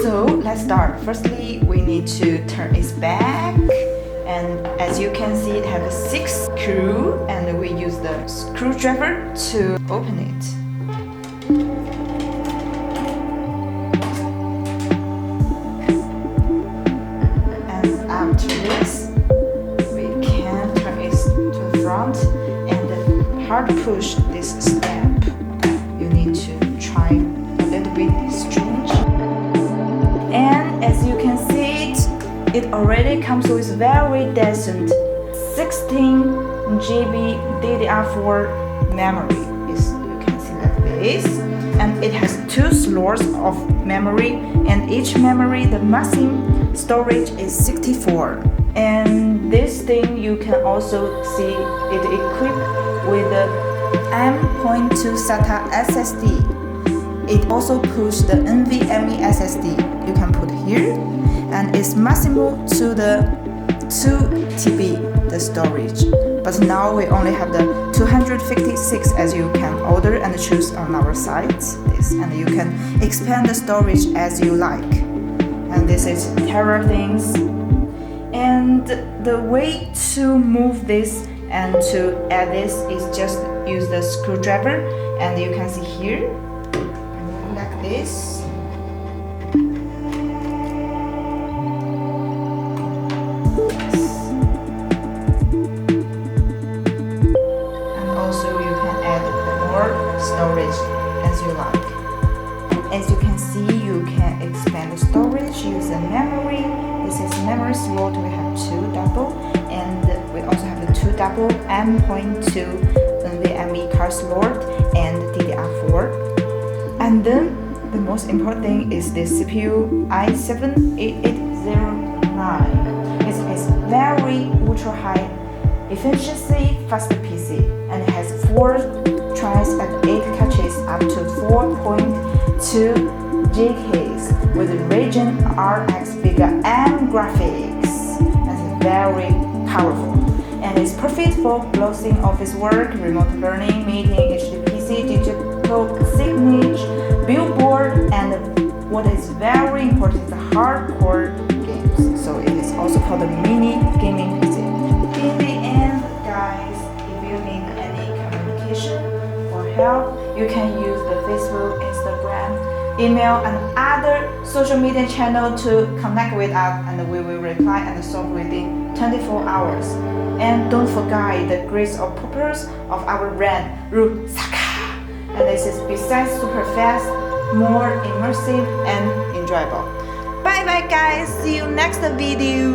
So let's start. Firstly, we need to turn its back, and as you can see, it has 6 screws, and we use the screwdriver to open it. And after this, we can turn it to the front and hard push this step. You need to try a little bit strange. And as you can see it already comes with very decent 16 GB DDR4 memory. You can see like this. And it has 2 slots of memory, and each memory, the maximum storage is 64. And this thing you can also see it equipped with the M.2 SATA SSD. It also pushes the NVMe SSD. You can put here, and it's maximum to the 2 TB the storage. But now we only have the 256, as you can order and choose on our site. This, and you can expand the storage as you like. And this is Terra things. And the way to move this and to add this is just use the screwdriver, and you can see here like this. And also you can add more storage as you like. As you can see, you can expand the storage, use the memory. This is memory slot. We have 2 double, and we also have the 2 double M.2 NVMe card slot and DDR4. And then the most important thing is this CPU i7-8809. It is very ultra high efficiency fast PC, and it has 4 tries and 8 catches up to 4.2 GHz with Radeon RX Vega M graphics. That's very powerful, and it's perfect for browsing office work, remote learning, meeting, HDPC, digital signage, billboard, and what is very important is the hardcore games. So it is also called a mini gaming PC. In the end, guys, if you need any communication or help, you can use the Facebook, Instagram, email, and other social media channel to connect with us, and we will reply and solve within 24 hours. And don't forget the grace of purpose of our brand, JUSAKA. And this is besides super fast, more immersive and enjoyable. Bye bye guys, see you next video.